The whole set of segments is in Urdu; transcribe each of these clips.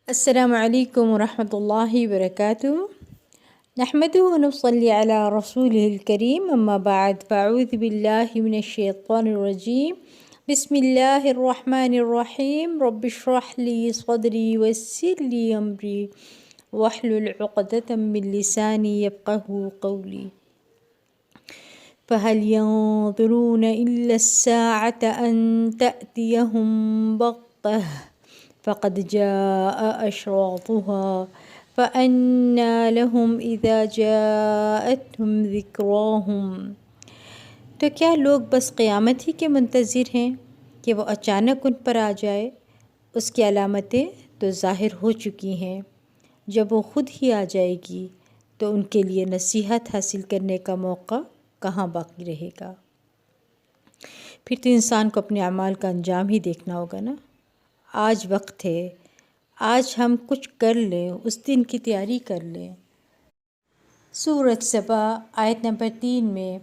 السلام علیکم ورحمۃ اللہ وبرکاتہ۔ نحمده ونصلی علی رسوله الکریم، اما بعد فاعوذ باللہ من الشیطان الرجیم، بسم اللہ الرحمن الرحیم، رب اشرح لی صدری ویسر لی امری واحلل عقدۃ من لسانی یفقهوا قولی۔ فهل ينظرون إلا الساعة أن تأتيهم بغتة فقد جاء أشراطها فأنى لهم إذا جاءتهم ذكراهم۔ تو کیا لوگ بس قیامت ہی کے منتظر ہیں کہ وہ اچانک ان پر آ جائے؟ اس کی علامتیں تو ظاہر ہو چکی ہیں۔ جب وہ خود ہی آ جائے گی تو ان کے لیے نصیحت حاصل کرنے کا موقع کہاں باقی رہے گا؟ پھر تو انسان کو اپنے اعمال کا انجام ہی دیکھنا ہوگا نا۔ آج وقت ہے، آج ہم کچھ کر لیں، اس دن کی تیاری کر لیں۔ سورۃ سبا آیت نمبر 3 میں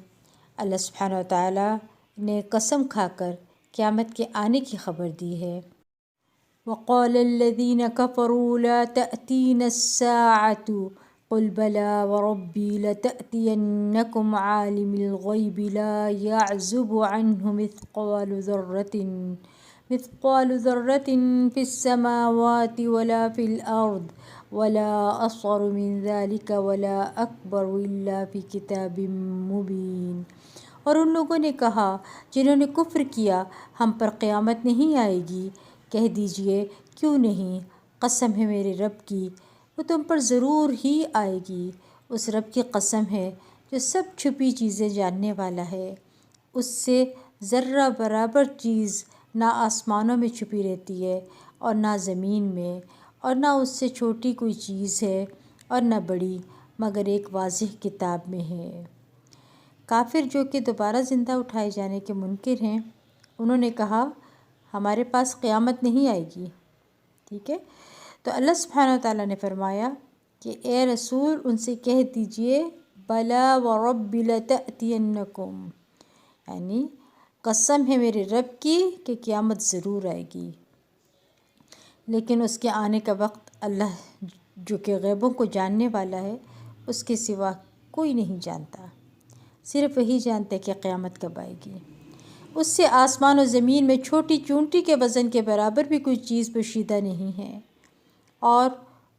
اللہ سبحانہ وتعالیٰ نے قسم کھا کر قیامت کے آنے کی خبر دی ہے۔ وَقَالَ الَّذِينَ كَفَرُوا لَا تَأْتِينَا السَّاعَةُ قُلْ بَلَىٰ وَرَبِّي لَتَأْتِيَنَّكُمْ عَالِمِ الْغَيْبِ لَا يَعْزُبُ عَنْهُ مثقال ذرة في السماوات ولا في الأرض ولا أصغر من ذلك ولا أكبر إلا في كتاب مبين۔ اور ان لوگوں نے کہا جنہوں نے کفر کیا، ہم پر قیامت نہیں آئے گی۔ کہہ دیجئے کیوں نہیں، قسم ہے میرے رب کی، وہ تم پر ضرور ہی آئے گی۔ اس رب کی قسم ہے جو سب چھپی چیزیں جاننے والا ہے۔ اس سے ذرہ برابر چیز نہ آسمانوں میں چھپی رہتی ہے اور نہ زمین میں، اور نہ اس سے چھوٹی کوئی چیز ہے اور نہ بڑی، مگر ایک واضح کتاب میں ہے۔ کافر جو کہ دوبارہ زندہ اٹھائے جانے کے منکر ہیں، انہوں نے کہا ہمارے پاس قیامت نہیں آئے گی۔ ٹھیک ہے، تو اللہ سبحانہ وتعالیٰ نے فرمایا کہ اے رسول ان سے کہہ دیجئے بلا ورب لتأتینکم، یعنی قسم ہے میرے رب کی کہ قیامت ضرور آئے گی۔ لیکن اس کے آنے کا وقت اللہ جو کہ غیبوں کو جاننے والا ہے، اس کے سوا کوئی نہیں جانتا، صرف وہی جانتا ہے کہ قیامت کب آئے گی۔ اس سے آسمان و زمین میں چھوٹی چونٹی کے وزن کے برابر بھی کوئی چیز پوشیدہ نہیں ہے، اور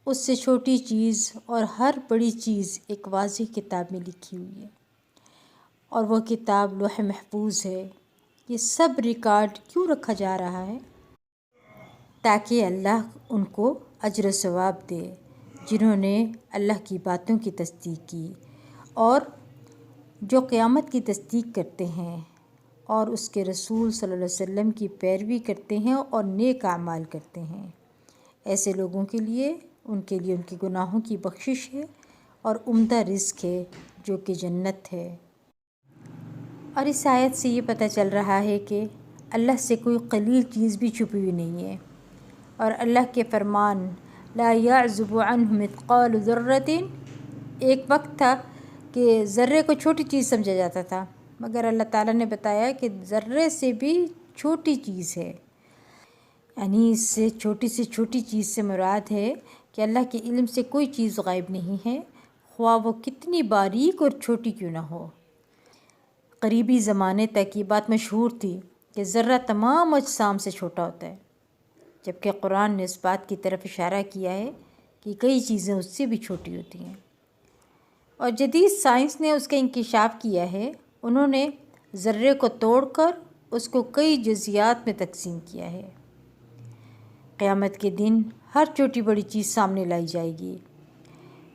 اس سے چھوٹی چیز اور ہر بڑی چیز ایک واضح کتاب میں لکھی ہوئی ہے، اور وہ کتاب لوح محفوظ ہے۔ یہ سب ریکارڈ کیوں رکھا جا رہا ہے؟ تاکہ اللہ ان کو اجر و ثواب دے جنہوں نے اللہ کی باتوں کی تصدیق کی، اور جو قیامت کی تصدیق کرتے ہیں اور اس کے رسول صلی اللہ علیہ وسلم کی پیروی کرتے ہیں اور نیک اعمال کرتے ہیں، ایسے لوگوں کے لیے ان کے گناہوں کی بخشش ہے اور عمدہ رزق ہے جو کہ جنت ہے۔ اور اس آیت سے یہ پتہ چل رہا ہے کہ اللہ سے کوئی قلیل چیز بھی چھپی ہوئی نہیں ہے، اور اللہ کے فرمان لا يعزب عنه مثقال ذرة، ایک وقت تھا کہ ذرے کو چھوٹی چیز سمجھا جاتا تھا، مگر اللہ تعالیٰ نے بتایا کہ ذرے سے بھی چھوٹی چیز ہے، یعنی اس سے چھوٹی چیز سے مراد ہے کہ اللہ کے علم سے کوئی چیز غائب نہیں ہے، خواہ وہ کتنی باریک اور چھوٹی کیوں نہ ہو۔ قریبی زمانے تک یہ بات مشہور تھی کہ ذرہ تمام اجسام سے چھوٹا ہوتا ہے، جبکہ قرآن نے اس بات کی طرف اشارہ کیا ہے کہ کئی چیزیں اس سے بھی چھوٹی ہوتی ہیں، اور جدید سائنس نے اس کا انکشاف کیا ہے۔ انہوں نے ذرے کو توڑ کر اس کو کئی جزیات میں تقسیم کیا ہے۔ قیامت کے دن ہر چھوٹی بڑی چیز سامنے لائی جائے گی۔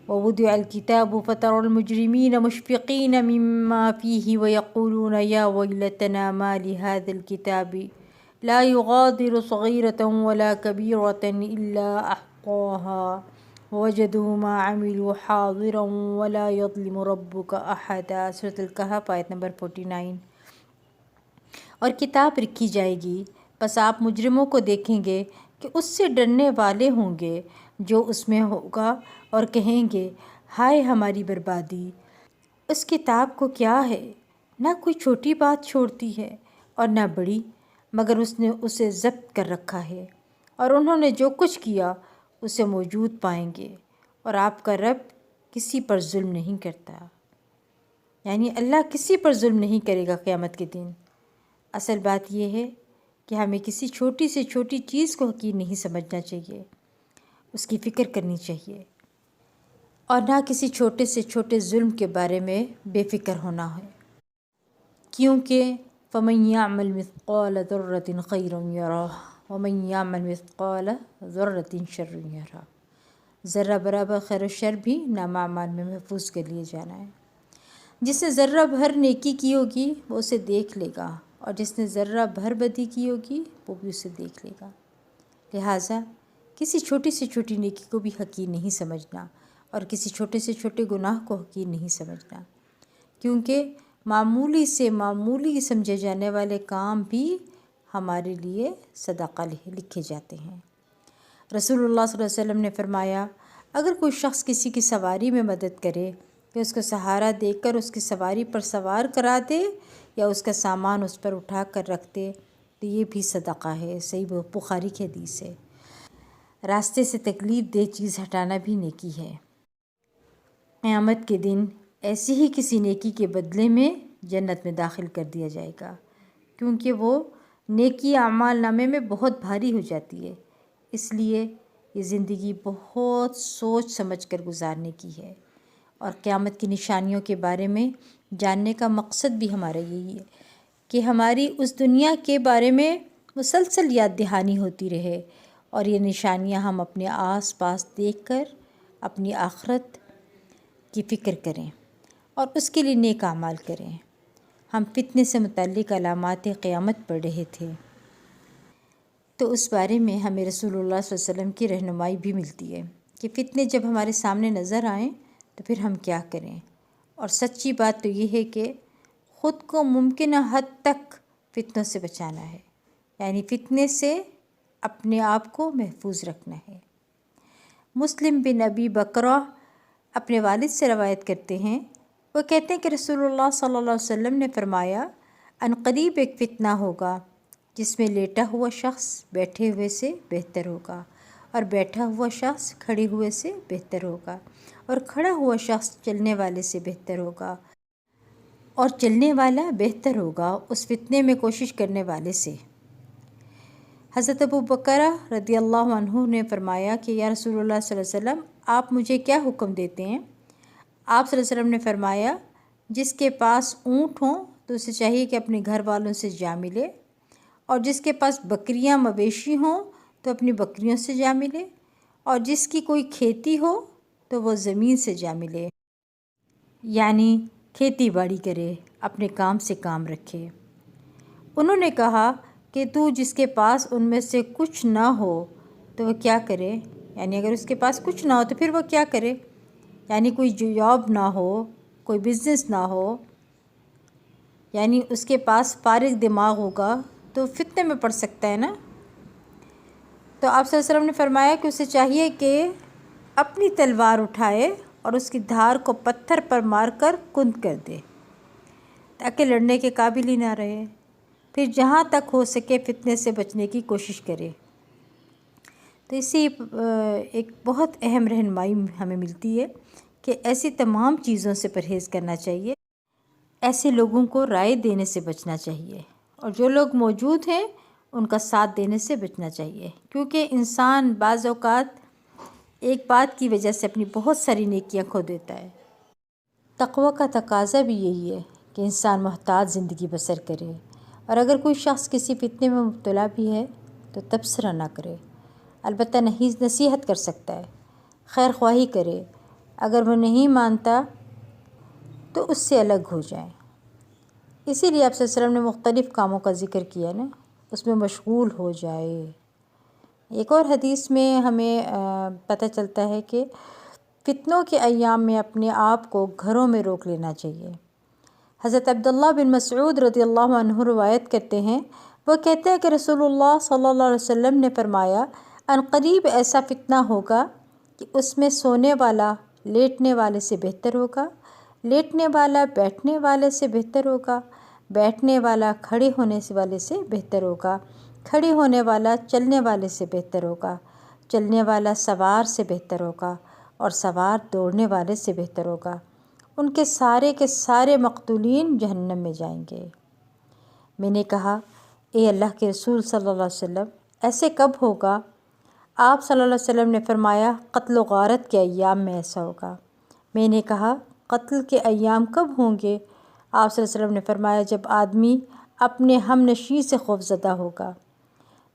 وَوُضِعَ الْكِتَابُ فَتَرَى الْمُجْرِمِينَ مُشْفِقِينَ مِمَّا فِيهِ وَيَقُولُونَ يَا وَيْلَتَنَا مَا لِهَذَا الْكِتَابِ لَا يُغَادِرُ صَغِيرَةً وَلَا كَبِيرَةً إِلَّا أَحْصَاهَا وَوَجَدُوا مَا عَمِلُوا حَاضِرًا وَلَا يَظْلِمُ رَبُّكَ أَحَدًا۔ سورۃ الکہف آیت نمبر 49۔ اور کتاب رکھی جائے گی، بس آپ مجرموں کو دیکھیں گے کہ اس سے ڈرنے والے ہوں گے جو اس میں ہوگا، اور کہیں گے ہائے ہماری بربادی، اس کتاب کو کیا ہے، نہ کوئی چھوٹی بات چھوڑتی ہے اور نہ بڑی، مگر اس نے اسے ضبط کر رکھا ہے، اور انہوں نے جو کچھ کیا اسے موجود پائیں گے، اور آپ کا رب کسی پر ظلم نہیں کرتا، یعنی اللہ کسی پر ظلم نہیں کرے گا قیامت کے دن۔ اصل بات یہ ہے کہ ہمیں کسی چھوٹی سے چھوٹی چیز کو حقیر نہیں سمجھنا چاہیے، اس کی فکر کرنی چاہیے، اور نہ کسی چھوٹے سے چھوٹے ظلم کے بارے میں بے فکر ہونا ہے، کیونکہ فَمَن يَعْمَلْ مِثْقَالَ ذَرَّةٍ خَيْرًا يَرَهُ وَمَن يَعْمَلْ مِثْقَالَ ذَرَّةٍ شَرًّا يَرَهُ۔ ذرہ برابر خیر و شر بھی نامہ اعمال میں محفوظ کر لیے جانا ہے۔ جس نے ذرہ بھر نیکی کی ہوگی وہ اسے دیکھ لے گا، اور جس نے ذرہ بھر بدی کی ہوگی وہ بھی اسے دیکھ لے گا۔ لہٰذا کسی چھوٹی سے چھوٹی نیکی کو بھی حقیر نہیں سمجھنا، اور کسی چھوٹے سے چھوٹے گناہ کو حقیر نہیں سمجھنا، کیونکہ معمولی سے معمولی سمجھے جانے والے کام بھی ہمارے لیے صدقہ لکھے جاتے ہیں۔ رسول اللہ صلی اللہ علیہ وسلم نے فرمایا، اگر کوئی شخص کسی کی سواری میں مدد کرے کہ اس کو سہارا دے کر اس کی سواری پر سوار کرا دے یا اس کا سامان اس پر اٹھا کر رکھ دے تو یہ بھی صدقہ ہے۔ صحیح بخاری کی حدیث ہے۔ راستے سے تکلیف دہ چیز ہٹانا بھی نیکی ہے۔ قیامت کے دن ایسی ہی کسی نیکی کے بدلے میں جنت میں داخل کر دیا جائے گا، کیونکہ وہ نیکی اعمال نامے میں بہت بھاری ہو جاتی ہے۔ اس لیے یہ زندگی بہت سوچ سمجھ کر گزارنے کی ہے، اور قیامت کی نشانیوں کے بارے میں جاننے کا مقصد بھی ہمارا یہی ہے کہ ہماری اس دنیا کے بارے میں مسلسل یاد دہانی ہوتی رہے، اور یہ نشانیاں ہم اپنے آس پاس دیکھ کر اپنی آخرت کی فکر کریں اور اس کے لیے نیک اعمال کریں۔ ہم فتنے سے متعلق علامات قیامت پڑھ رہے تھے، تو اس بارے میں ہمیں رسول اللہ صلی اللہ علیہ وسلم کی رہنمائی بھی ملتی ہے کہ فتنے جب ہمارے سامنے نظر آئیں تو پھر ہم کیا کریں۔ اور سچی بات تو یہ ہے کہ خود کو ممکنہ حد تک فتنوں سے بچانا ہے، یعنی فتنے سے اپنے آپ کو محفوظ رکھنا ہے۔ مسلم بن ابی بکرہ اپنے والد سے روایت کرتے ہیں، وہ کہتے ہیں کہ رسول اللہ صلی اللہ علیہ وسلم نے فرمایا، عنقریب ایک فتنہ ہوگا جس میں لیٹا ہوا شخص بیٹھے ہوئے سے بہتر ہوگا، اور بیٹھا ہوا شخص کھڑے ہوئے سے بہتر ہوگا، اور کھڑا ہوا شخص چلنے والے سے بہتر ہوگا، اور چلنے والا بہتر ہوگا اس فتنے میں کوشش کرنے والے سے۔ حضرت ابو بکرہ رضی اللہ عنہ نے فرمایا کہ یا رسول اللہ صلی اللہ علیہ وسلم، آپ مجھے کیا حکم دیتے ہیں؟ آپ صلی اللہ علیہ وسلم نے فرمایا، جس کے پاس اونٹ ہوں تو اسے چاہیے کہ اپنے گھر والوں سے جا ملے، اور جس کے پاس بکریاں مویشی ہوں تو اپنی بکریوں سے جا ملے، اور جس کی کوئی کھیتی ہو تو وہ زمین سے جا ملے، یعنی کھیتی باڑی کرے، اپنے کام سے کام رکھے۔ انہوں نے کہا کہ تو جس کے پاس ان میں سے کچھ نہ ہو تو وہ کیا کرے؟ یعنی اگر اس کے پاس کچھ نہ ہو تو پھر وہ کیا کرے؟ یعنی کوئی جاب نہ ہو، کوئی بزنس نہ ہو، یعنی اس کے پاس فارغ دماغ ہوگا تو فتنے میں پڑ سکتا ہے نا۔ تو آپ صلی اللہ علیہ وسلم نے فرمایا کہ اسے چاہیے کہ اپنی تلوار اٹھائے اور اس کی دھار کو پتھر پر مار کر کند کر دے تاکہ لڑنے کے قابل ہی نہ رہے، پھر جہاں تک ہو سکے فتنے سے بچنے کی کوشش کرے۔ تو اس سے ایک بہت اہم رہنمائی ہمیں ملتی ہے کہ ایسی تمام چیزوں سے پرہیز کرنا چاہیے، ایسے لوگوں کو رائے دینے سے بچنا چاہیے، اور جو لوگ موجود ہیں ان کا ساتھ دینے سے بچنا چاہیے، کیونکہ انسان بعض اوقات ایک بات کی وجہ سے اپنی بہت ساری نیکیاں کھو دیتا ہے۔ تقویٰ کا تقاضا بھی یہی ہے کہ انسان محتاط زندگی بسر کرے، اور اگر کوئی شخص کسی فتنے میں مبتلا بھی ہے تو تبصرہ نہ کرے، البتہ نصیحت کر سکتا ہے، خیر خواہی کرے، اگر وہ نہیں مانتا تو اس سے الگ ہو جائیں۔ اسی لیے آپ صلی اللہ علیہ وسلم نے مختلف کاموں کا ذکر کیا نا، اس میں مشغول ہو جائے۔ ایک اور حدیث میں ہمیں پتہ چلتا ہے کہ فتنوں کے ایام میں اپنے آپ کو گھروں میں روک لینا چاہیے۔ حضرت عبداللہ بن مسعود رضی اللہ عنہ روایت کرتے ہیں، وہ کہتے ہیں کہ رسول اللہ صلی اللہ علیہ وسلم نے فرمایا، عنقریب ایسا فتنہ ہوگا کہ اس میں سونے والا لیٹنے والے سے بہتر ہوگا، لیٹنے والا بیٹھنے والے سے بہتر ہوگا، بیٹھنے والا کھڑے ہونے والے سے بہتر ہوگا، کھڑے ہونے والا چلنے والے سے بہتر ہوگا، چلنے والا سوار سے بہتر ہوگا اور سوار دوڑنے والے سے بہتر ہوگا۔ ان کے سارے مقتولین جہنم میں جائیں گے۔ میں نے کہا اے اللہ کے رسول صلی اللہ علیہ وسلم ایسے کب ہوگا؟ آپ صلی اللہ علیہ وسلم نے فرمایا قتل و غارت کے ایام میں ایسا ہوگا۔ میں نے کہا قتل کے ایام کب ہوں گے؟ آپ صلی اللہ علیہ وسلم نے فرمایا جب آدمی اپنے ہم نشیں سے خوفزدہ ہوگا۔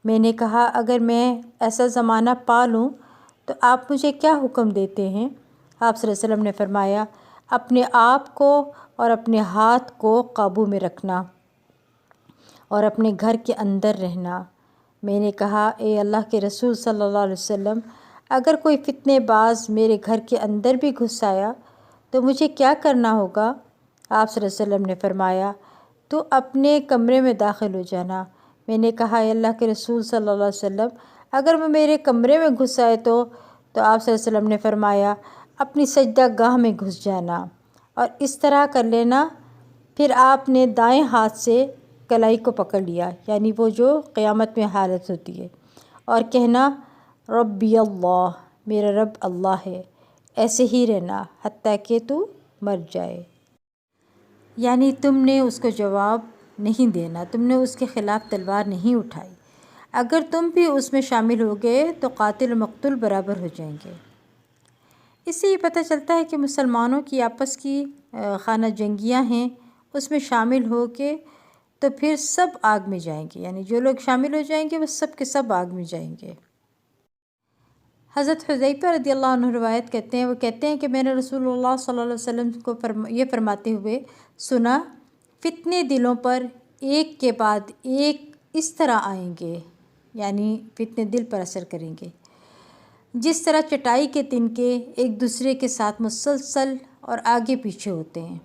میں نے کہا اگر میں ایسا زمانہ پا لوں تو آپ مجھے کیا حکم دیتے ہیں؟ آپ صلی اللہ علیہ وسلم نے فرمایا اپنے آپ کو اور اپنے ہاتھ کو قابو میں رکھنا اور اپنے گھر کے اندر رہنا۔ میں نے کہا اے اللہ کے رسول صلی اللہ علیہ وسلم اگر کوئی فتنے باز میرے گھر کے اندر بھی گھس آیا تو مجھے کیا کرنا ہوگا؟ آپ صلی اللہ علیہ وسلم نے فرمایا تو اپنے کمرے میں داخل ہو جانا۔ میں نے کہا اے اللہ کے رسول صلی اللہ علیہ وسلم اگر وہ میرے کمرے میں گھس آئے تو آپ صلی اللہ علیہ وسلم نے فرمایا اپنی سجدہ گاہ میں گھس جانا اور اس طرح کر لینا۔ پھر آپ نے دائیں ہاتھ سے کلائی کو پکڑ لیا، یعنی وہ جو قیامت میں حالت ہوتی ہے، اور کہنا ربی اللہ، میرا رب اللہ ہے، ایسے ہی رہنا حتیٰ کہ تو مر جائے۔ یعنی تم نے اس کو جواب نہیں دینا، تم نے اس کے خلاف تلوار نہیں اٹھائی۔ اگر تم بھی اس میں شامل ہو گئے تو قاتل و مقتول برابر ہو جائیں گے۔ اس سے یہ پتہ چلتا ہے کہ مسلمانوں کی آپس کی خانہ جنگیاں ہیں، اس میں شامل ہو کے تو پھر سب آگ میں جائیں گے، یعنی جو لوگ شامل ہو جائیں گے وہ سب کے سب آگ میں جائیں گے۔ حضرت حذیفہ رضی اللہ عنہ روایت کہتے ہیں کہ میں نے رسول اللہ صلی اللہ علیہ وسلم کو یہ فرماتے ہوئے سنا فتنے دلوں پر ایک کے بعد ایک اس طرح آئیں گے، یعنی فتنے دل پر اثر کریں گے جس طرح چٹائی کے تنکے ایک دوسرے کے ساتھ مسلسل اور آگے پیچھے ہوتے ہیں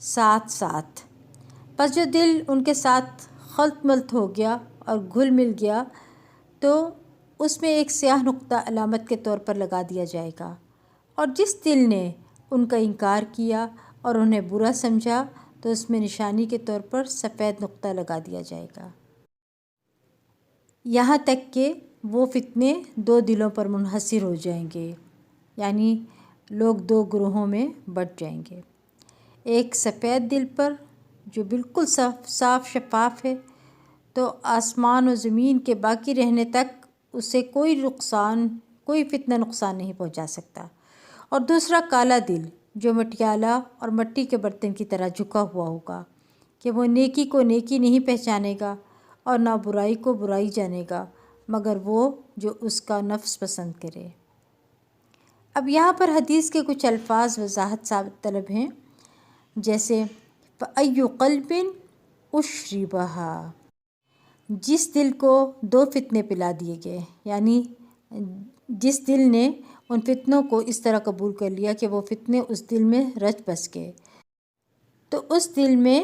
ساتھ ساتھ۔ پس جو دل ان کے ساتھ خلط ملط ہو گیا اور گھل مل گیا تو اس میں ایک سیاہ نقطہ علامت کے طور پر لگا دیا جائے گا، اور جس دل نے ان کا انکار کیا اور انہیں برا سمجھا تو اس میں نشانی کے طور پر سفید نقطہ لگا دیا جائے گا، یہاں تک کہ وہ فتنے دو دلوں پر منحصر ہو جائیں گے، یعنی لوگ دو گروہوں میں بٹ جائیں گے۔ ایک سفید دل پر جو بالکل صاف شفاف ہے تو آسمان و زمین کے باقی رہنے تک اسے کوئی فتنہ نقصان نہیں پہنچا سکتا، اور دوسرا کالا دل جو مٹیالہ اور مٹی کے برتن کی طرح جھکا ہوا ہوگا کہ وہ نیکی کو نیکی نہیں پہچانے گا اور نہ برائی کو برائی جانے گا مگر وہ جو اس کا نفس پسند کرے۔ اب یہاں پر حدیث کے کچھ الفاظ وضاحت طلب ہیں، جیسے فَأَيُّ قَلْبٍ أُشْرِبَهَا، جس دل کو دو فتنے پلا دیے گئے، یعنی جس دل نے ان فتنوں کو اس طرح قبول کر لیا کہ وہ فتنے اس دل میں رچ بس گئے، تو اس دل میں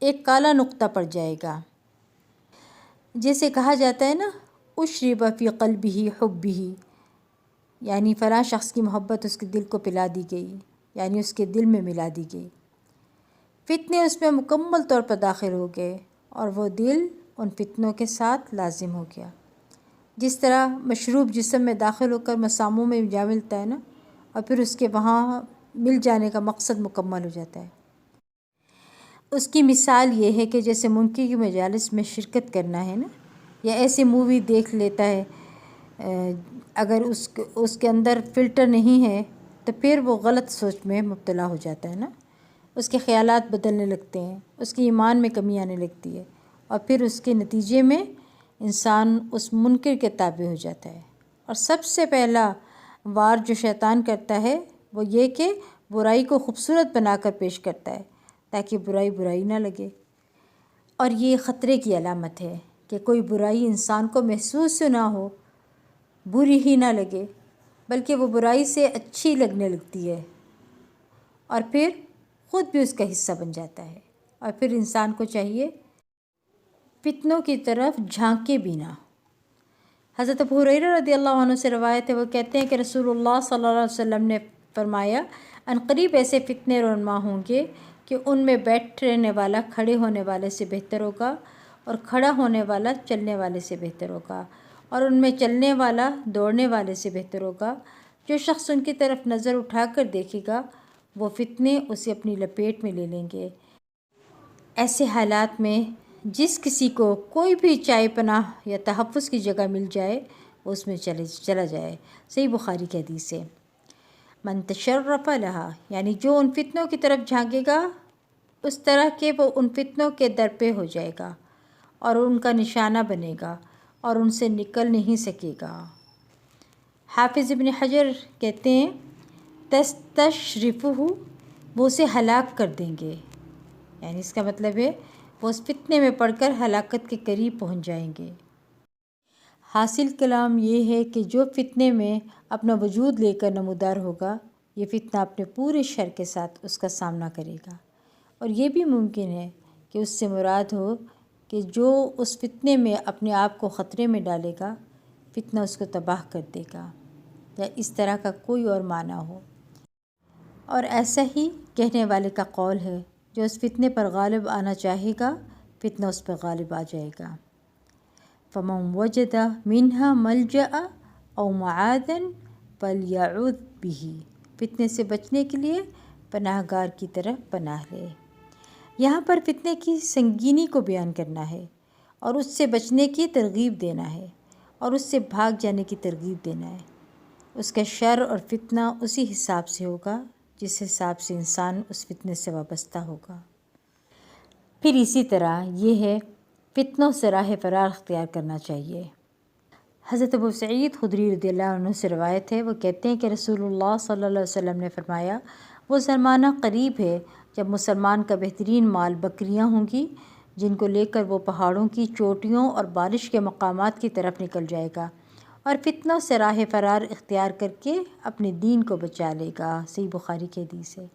ایک کالا نقطہ پڑ جائے گا۔ جیسے کہا جاتا ہے نا اُشْرِبَ فِي قَلْبِهِ حُبِّهِ، یعنی فلاں شخص کی محبت اس کے دل کو پلا دی گئی، یعنی اس کے دل میں ملا دی گئی۔ فتنے اس میں مکمل طور پر داخل ہو گئے اور وہ دل ان فتنوں کے ساتھ لازم ہو گیا، جس طرح مشروب جسم میں داخل ہو کر مساموں میں جا ملتا ہے نا، اور پھر اس کے وہاں مل جانے کا مقصد مکمل ہو جاتا ہے۔ اس کی مثال یہ ہے کہ جیسے منکر کی مجالس میں شرکت کرنا ہے نا، یا ایسی مووی دیکھ لیتا ہے، اگر اس کے اندر فلٹر نہیں ہے تو پھر وہ غلط سوچ میں مبتلا ہو جاتا ہے نا، اس کے خیالات بدلنے لگتے ہیں، اس کی ایمان میں کمی آنے لگتی ہے، اور پھر اس کے نتیجے میں انسان اس منکر کے تابع ہو جاتا ہے۔ اور سب سے پہلا وار جو شیطان کرتا ہے وہ یہ کہ برائی کو خوبصورت بنا کر پیش کرتا ہے تاکہ برائی نہ لگے، اور یہ خطرے کی علامت ہے کہ کوئی برائی انسان کو محسوس نہ ہو، بری ہی نہ لگے، بلکہ وہ برائی سے اچھی لگنے لگتی ہے اور پھر خود بھی اس کا حصہ بن جاتا ہے، اور پھر انسان کو چاہیے فتنوں کی طرف جھانکے بھی نہ۔ حضرت ابو ہریرہ رضی اللہ عنہ سے روایت ہے، وہ کہتے ہیں کہ رسول اللہ صلی اللہ علیہ وسلم نے فرمایا عنقریب ایسے فتنے رونما ہوں گے کہ ان میں بیٹھ رہنے والا کھڑے ہونے والے سے بہتر ہوگا اور کھڑا ہونے والا چلنے والے سے بہتر ہوگا، اور ان میں چلنے والا دوڑنے والے سے بہتر ہوگا۔ جو شخص ان کی طرف نظر اٹھا کر دیکھے گا وہ فتنے اسے اپنی لپیٹ میں لے لیں گے۔ ایسے حالات میں جس کسی کو کوئی بھی چائے پناہ یا تحفظ کی جگہ مل جائے وہ اس میں چلا جائے۔ صحیح بخاری کی حدیث ہے۔ من تشرف لہا، یعنی جو ان فتنوں کی طرف جھانکے گا اس طرح کہ وہ ان فتنوں کے در پہ ہو جائے گا اور ان کا نشانہ بنے گا اور ان سے نکل نہیں سکے گا۔ حافظ ابن حجر کہتے ہیں تستشرفہ، وہ اسے ہلاک کر دیں گے، یعنی اس کا مطلب ہے وہ اس فتنے میں پڑھ کر ہلاکت کے قریب پہنچ جائیں گے۔ حاصل کلام یہ ہے کہ جو فتنے میں اپنا وجود لے کر نمودار ہوگا یہ فتنہ اپنے پورے شر کے ساتھ اس کا سامنا کرے گا، اور یہ بھی ممکن ہے کہ اس سے مراد ہو کہ جو اس فتنے میں اپنے آپ کو خطرے میں ڈالے گا فتنہ اس کو تباہ کر دے گا، یا اس طرح کا کوئی اور معنی ہو۔ اور ایسا ہی کہنے والے کا قول ہے جو اس فتنے پر غالب آنا چاہے گا فتنہ اس پر غالب آ جائے گا۔ فمن وجد منها ملجأ او معاذا فلیعوذ به، فتنے سے بچنے کے لیے پناہ گار کی طرف پناہ لے۔ یہاں پر فتنے کی سنگینی کو بیان کرنا ہے اور اس سے بچنے کی ترغیب دینا ہے اور اس سے بھاگ جانے کی ترغیب دینا ہے۔ اس کا شر اور فتنہ اسی حساب سے ہوگا جس حساب سے انسان اس فتنے سے وابستہ ہوگا۔ پھر اسی طرح یہ ہے فتنوں سے راہ فرار اختیار کرنا چاہیے۔ حضرت ابو سعید خدری رضی اللہ عنہ سے روایت ہے، وہ کہتے ہیں کہ رسول اللہ صلی اللہ علیہ وسلم نے فرمایا وہ زمانہ قریب ہے جب مسلمان کا بہترین مال بکریاں ہوں گی جن کو لے کر وہ پہاڑوں کی چوٹیوں اور بارش کے مقامات کی طرف نکل جائے گا اور فتنوں سے راہ فرار اختیار کر کے اپنے دین کو بچا لے گا۔ صحیح بخاری کی حدیث ہے۔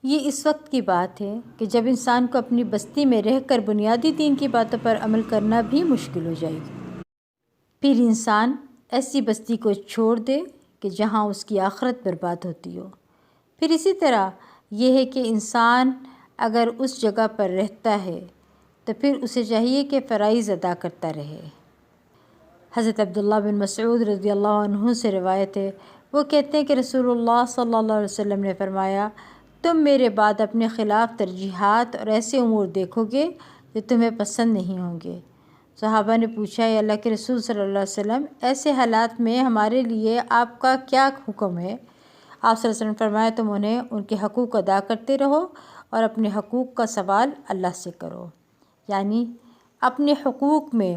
یہ اس وقت کی بات ہے کہ جب انسان کو اپنی بستی میں رہ کر بنیادی دین کی باتوں پر عمل کرنا بھی مشکل ہو جائے گی۔ پھر انسان ایسی بستی کو چھوڑ دے کہ جہاں اس کی آخرت برباد ہوتی ہو۔ پھر اسی طرح یہ ہے کہ انسان اگر اس جگہ پر رہتا ہے تو پھر اسے چاہیے کہ فرائض ادا کرتا رہے۔ حضرت عبداللہ بن مسعود رضی اللہ عنہ سے روایت ہے، وہ کہتے ہیں کہ رسول اللہ صلی اللہ علیہ وسلم نے فرمایا تم میرے بعد اپنے خلاف ترجیحات اور ایسے امور دیکھو گے جو تمہیں پسند نہیں ہوں گے۔ صحابہ نے پوچھا اے اللہ کے رسول صلی اللہ علیہ وسلم ایسے حالات میں ہمارے لیے آپ کا کیا حکم ہے؟ آپ صلی اللہ علیہ وسلم فرمایا تم انہیں ان کے حقوق ادا کرتے رہو اور اپنے حقوق کا سوال اللہ سے کرو، یعنی اپنے حقوق میں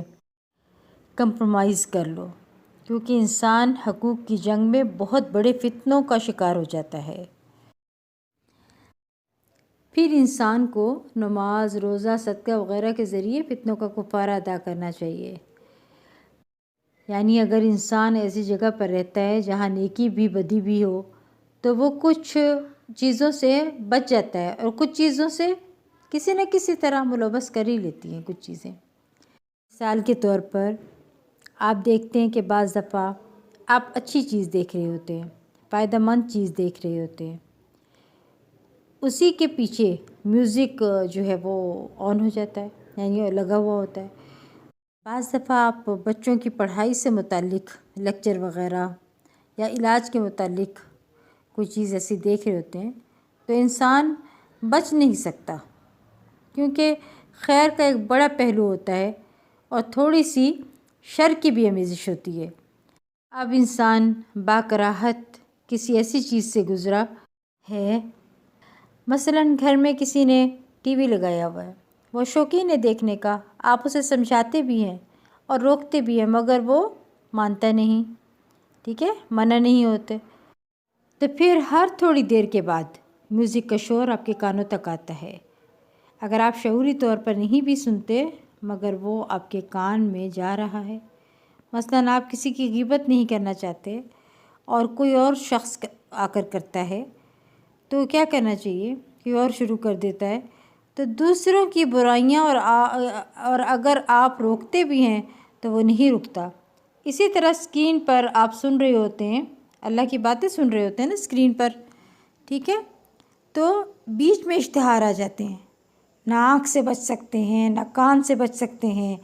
کمپرومائز کر لو، کیونکہ انسان حقوق کی جنگ میں بہت بڑے فتنوں کا شکار ہو جاتا ہے۔ پھر انسان کو نماز، روزہ، صدقہ وغیرہ کے ذریعے فتنوں کا کفارہ ادا کرنا چاہیے۔ یعنی اگر انسان ایسی جگہ پر رہتا ہے جہاں نیکی بھی بدی بھی ہو تو وہ کچھ چیزوں سے بچ جاتا ہے اور کچھ چیزوں سے کسی نہ کسی طرح ملوث کر ہی لیتی ہیں کچھ چیزیں۔ مثال کے طور پر آپ دیکھتے ہیں کہ بعض دفعہ آپ اچھی چیز دیکھ رہے ہوتے ہیں، فائدہ مند چیز دیکھ رہے ہوتے ہیں، اسی کے پیچھے میوزک جو ہے وہ آن ہو جاتا ہے، یعنی لگا ہوا ہوتا ہے۔ بعض دفعہ آپ بچوں کی پڑھائی سے متعلق لیکچر وغیرہ یا علاج کے متعلق کوئی چیز ایسی دیکھ رہے ہوتے ہیں تو انسان بچ نہیں سکتا، کیونکہ خیر کا ایک بڑا پہلو ہوتا ہے اور تھوڑی سی شر کی بھی آمیزش ہوتی ہے۔ اب انسان باکراہت کسی ایسی چیز سے گزرا ہے، مثلاً گھر میں کسی نے ٹی وی لگایا ہوا ہے، وہ شوقین ہے دیکھنے کا، آپ اسے سمجھاتے بھی ہیں اور روکتے بھی ہیں مگر وہ مانتا نہیں، ٹھیک ہے، منع نہیں ہوتے، تو پھر ہر تھوڑی دیر کے بعد میوزک کا شور آپ کے کانوں تک آتا ہے۔ اگر آپ شعوری طور پر نہیں بھی سنتے مگر وہ آپ کے کان میں جا رہا ہے۔ مثلاً آپ کسی کی غیبت نہیں کرنا چاہتے اور کوئی اور شخص آ کر کرتا ہے تو کیا کرنا چاہیے؟ کوئی اور شروع کر دیتا ہے تو دوسروں کی برائیاں اور اگر آپ روکتے بھی ہیں تو وہ نہیں رکتا۔ اسی طرح اسکرین پر آپ سن رہے ہوتے ہیں، اللہ کی باتیں سن رہے ہوتے ہیں نا اسکرین پر، ٹھیک ہے، تو بیچ میں اشتہار آ جاتے ہیں، نہ آنکھ سے بچ سکتے ہیں نہ کان سے بچ سکتے ہیں،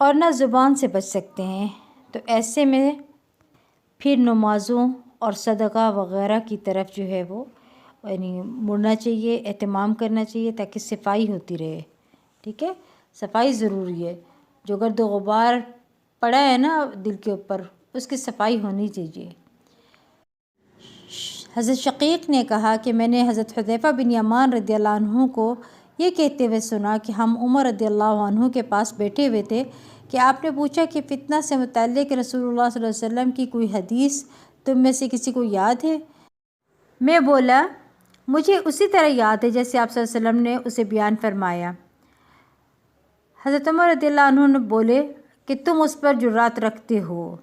اور نہ زبان سے بچ سکتے ہیں، تو ایسے میں پھر نمازوں اور صدقہ وغیرہ کی طرف جو ہے وہ یعنی مڑنا چاہیے، اہتمام کرنا چاہیے تاکہ صفائی ہوتی رہے. ٹھیک ہے، صفائی ضروری ہے. جو گرد و غبار پڑا ہے نا دل کے اوپر، اس کی صفائی ہونی چاہیے. حضرت شقیق نے کہا کہ میں نے حضرت حذیفہ بن یمان رضی اللہ عنہ کو یہ کہتے ہوئے سنا کہ ہم عمر رضی اللہ عنہ کے پاس بیٹھے ہوئے تھے کہ آپ نے پوچھا کہ فتنہ سے متعلق رسول اللہ صلی اللہ علیہ وسلم کی کوئی حدیث تم میں سے کسی کو یاد ہے؟ میں بولا مجھے اسی طرح یاد ہے جیسے آپ صلی اللہ علیہ وسلم نے اسے بیان فرمایا. حضرت عمر رضی اللہ عنہ نے بولے کہ تم اس پر جرات رکھتے ہو.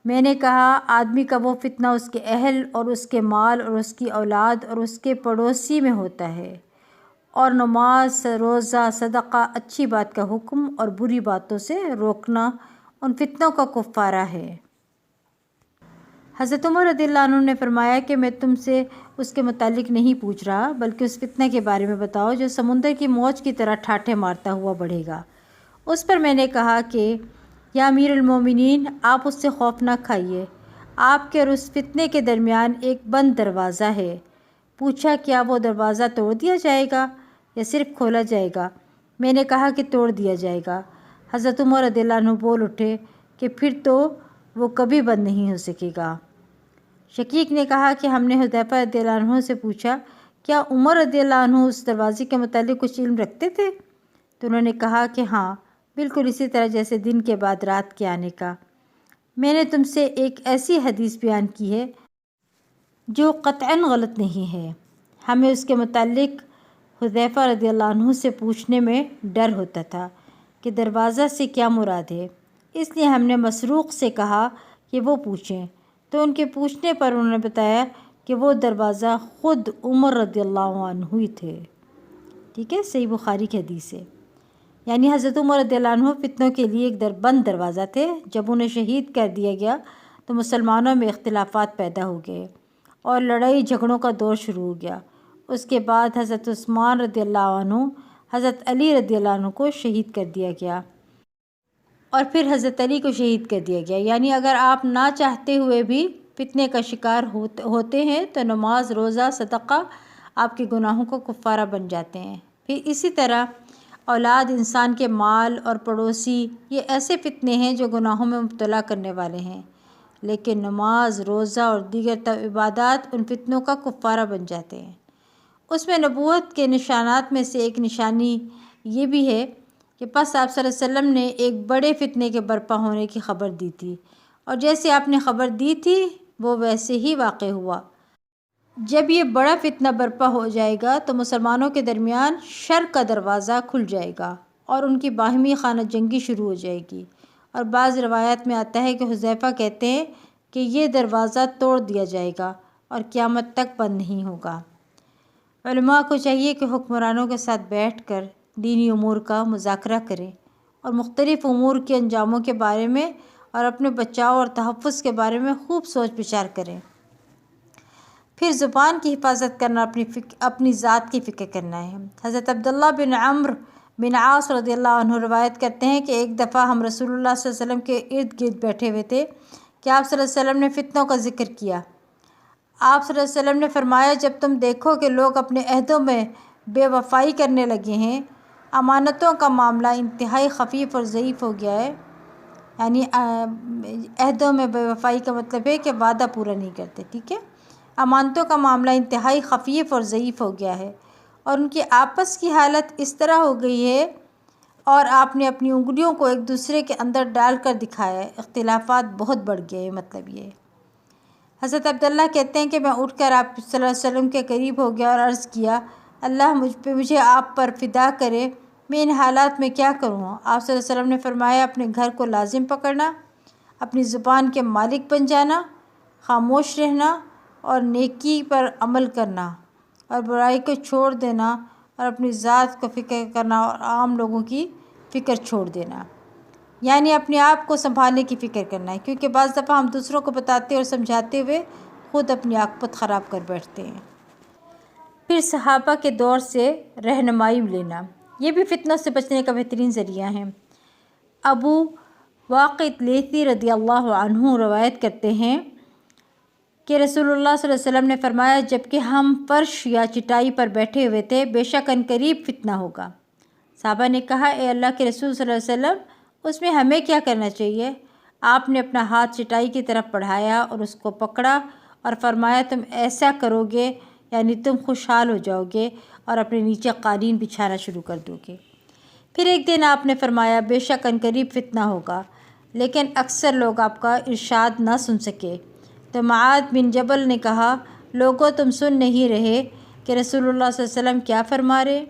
میں نے کہا آدمی کا وہ فتنہ اس کے اہل اور اس کے مال اور اس کی اولاد اور اس کے پڑوسی میں ہوتا ہے، اور نماز، روزہ، صدقہ، اچھی بات کا حکم اور بری باتوں سے روکنا ان فتنوں کا کفارہ ہے. حضرت عمر رضی اللہ عنہ نے فرمایا کہ میں تم سے اس کے متعلق نہیں پوچھ رہا بلکہ اس فتنہ کے بارے میں بتاؤ جو سمندر کی موج کی طرح ٹھاٹھے مارتا ہوا بڑھے گا. اس پر میں نے کہا کہ یا امیر المومنین، آپ اس سے خوف نہ کھائیے، آپ کے اور اس فتنے کے درمیان ایک بند دروازہ ہے. پوچھا کیا وہ دروازہ توڑ دیا جائے گا یا صرف کھولا جائے گا؟ میں نے کہا کہ توڑ دیا جائے گا. حضرت عمر رضی اللہ عنہ بول اٹھے کہ پھر تو وہ کبھی بند نہیں ہو سکے گا. شقیق نے کہا کہ ہم نے حذیفہ رضی اللہ عنہ سے پوچھا کیا عمر رضی اللہ عنہ اس دروازے کے متعلق کچھ علم رکھتے تھے؟ تو انہوں نے کہا کہ ہاں، بالکل اسی طرح جیسے دن کے بعد رات کے آنے کا. میں نے تم سے ایک ایسی حدیث بیان کی ہے جو قطعاً غلط نہیں ہے. ہمیں اس کے متعلق حذیفہ رضی اللہ عنہ سے پوچھنے میں ڈر ہوتا تھا کہ دروازہ سے کیا مراد ہے، اس لیے ہم نے مسروق سے کہا کہ وہ پوچھیں، تو ان کے پوچھنے پر انہوں نے بتایا کہ وہ دروازہ خود عمر رضی اللہ عنہ ہی تھے. ٹھیک ہے، صحیح بخاری کی حدیث ہے. یعنی حضرت عمر رضی اللہ عنہ فتنوں کے لیے ایک بند دروازہ تھے. جب انہیں شہید کر دیا گیا تو مسلمانوں میں اختلافات پیدا ہو گئے اور لڑائی جھگڑوں کا دور شروع ہو گیا. اس کے بعد حضرت عثمان رضی اللہ عنہ، حضرت علی رضی اللہ عنہ کو شہید کر دیا گیا اور پھر حضرت علی کو شہید کر دیا گیا. یعنی اگر آپ نہ چاہتے ہوئے بھی فتنے کا شکار ہوتے ہیں تو نماز، روزہ، صدقہ آپ کے گناہوں کو کفارہ بن جاتے ہیں. پھر اسی طرح اولاد، انسان کے مال اور پڑوسی، یہ ایسے فتنے ہیں جو گناہوں میں مبتلا کرنے والے ہیں، لیکن نماز، روزہ اور دیگر عبادات ان فتنوں کا کفارہ بن جاتے ہیں. اس میں نبوت کے نشانات میں سے ایک نشانی یہ بھی ہے کہ پس آپ صلی اللہ علیہ وسلم نے ایک بڑے فتنے کے برپا ہونے کی خبر دی تھی، اور جیسے آپ نے خبر دی تھی وہ ویسے ہی واقع ہوا. جب یہ بڑا فتنہ برپا ہو جائے گا تو مسلمانوں کے درمیان شر کا دروازہ کھل جائے گا اور ان کی باہمی خانہ جنگی شروع ہو جائے گی. اور بعض روایات میں آتا ہے کہ حذیفہ کہتے ہیں کہ یہ دروازہ توڑ دیا جائے گا اور قیامت تک بند نہیں ہوگا. علماء کو چاہیے کہ حکمرانوں کے ساتھ بیٹھ کر دینی امور کا مذاکرہ کریں اور مختلف امور کے انجاموں کے بارے میں اور اپنے بچاؤ اور تحفظ کے بارے میں خوب سوچ بچار کریں. پھر زبان کی حفاظت کرنا، اپنی ذات کی فکر کرنا ہے. حضرت عبداللہ بن عمرو بن عاص رضی اللہ عنہ روایت کرتے ہیں کہ ایک دفعہ ہم رسول اللہ صلی اللہ علیہ وسلم کے ارد گرد بیٹھے ہوئے تھے کہ آپ صلی اللہ علیہ وسلم نے فتنوں کا ذکر کیا. آپ صلی اللہ علیہ وسلم نے فرمایا جب تم دیکھو کہ لوگ اپنے عہدوں میں بے وفائی کرنے لگے ہیں، امانتوں کا معاملہ انتہائی خفیف اور ضعیف ہو گیا ہے. یعنی عہدوں میں بے وفائی کا مطلب ہے کہ وعدہ پورا نہیں کرتے. ٹھیک ہے، امانتوں کا معاملہ انتہائی خفیف اور ضعیف ہو گیا ہے اور ان کی آپس کی حالت اس طرح ہو گئی ہے اور آپ نے اپنی انگلیوں کو ایک دوسرے کے اندر ڈال کر دکھایا ہے، اختلافات بہت بڑھ گئے. مطلب یہ حضرت عبداللہ کہتے ہیں کہ میں اٹھ کر آپ صلی اللہ علیہ وسلم کے قریب ہو گیا اور عرض کیا اللہ مجھے آپ پر فدا کرے، میں ان حالات میں کیا کروں؟ آپ صلی اللہ علیہ وسلم نے فرمایا اپنے گھر کو لازم پکڑنا، اپنی زبان کے مالک بن جانا، خاموش رہنا اور نیکی پر عمل کرنا اور برائی کو چھوڑ دینا اور اپنی ذات کو فکر کرنا اور عام لوگوں کی فکر چھوڑ دینا. یعنی اپنے آپ کو سنبھالنے کی فکر کرنا ہے، کیونکہ بعض دفعہ ہم دوسروں کو بتاتے اور سمجھاتے ہوئے خود اپنی عاقبت خراب کر بیٹھتے ہیں. پھر صحابہ کے دور سے رہنمائی لینا، یہ بھی فتنوں سے بچنے کا بہترین ذریعہ ہے. ابو واقد لیثی رضی اللہ عنہ روایت کرتے ہیں کہ رسول اللہ صلی اللہ علیہ وسلم نے فرمایا جب کہ ہم فرش یا چٹائی پر بیٹھے ہوئے تھے بے شک عنقریب فتنہ ہوگا۔ صحابہ نے کہا اے اللہ کے رسول صلی اللہ علیہ وسلم اس میں ہمیں کیا کرنا چاہیے؟ آپ نے اپنا ہاتھ چٹائی کی طرف بڑھایا اور اس کو پکڑا اور فرمایا تم ایسا کرو گے یعنی تم خوشحال ہو جاؤ گے اور اپنے نیچے قالین بچھانا شروع کر دو گے۔ پھر ایک دن آپ نے فرمایا بے شک عنقریب فتنہ ہوگا لیکن اکثر لوگ آپ کا ارشاد نہ سن سکے۔ تو معاذ بن جبل نے کہا لوگوں تم سن نہیں رہے کہ رسول اللہ صلی اللہ علیہ وسلم کیا فرما رہے؟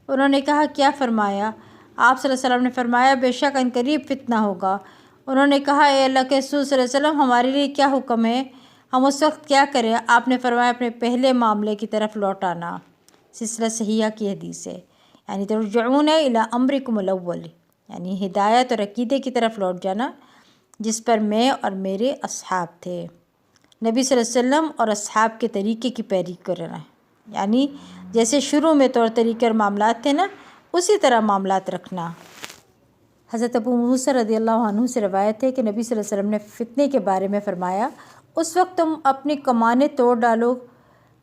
انہوں نے کہا کیا فرمایا؟ آپ صلی اللہ علیہ وسلم نے فرمایا بے شک عنقریب فتنہ ہوگا۔ انہوں نے کہا اے اللہ کے رسول صلی اللہ علیہ وسلم ہمارے لیے کیا حکم ہے؟ ہم اس وقت کیا کریں؟ آپ نے فرمایا اپنے پہلے معاملے کی طرف لوٹ آنا۔ سلسلہ صحیحہ کی حدیث ہے، یعنی ترجعون الی امرکم الاول، یعنی ہدایت اور عقیدے کی طرف لوٹ جانا جس پر میں اور میرے اصحاب تھے۔ نبی صلی اللہ علیہ وسلم اور اصحاب کے طریقے کی پیروی کرنا، یعنی جیسے شروع میں طور طریقے اور معاملات تھے نا اسی طرح معاملات رکھنا۔ حضرت ابو موسیٰ رضی اللہ عنہ سے روایت ہے کہ نبی صلی اللہ علیہ وسلم نے فتنے کے بارے میں فرمایا اس وقت تم اپنی کمانیں توڑ ڈالو،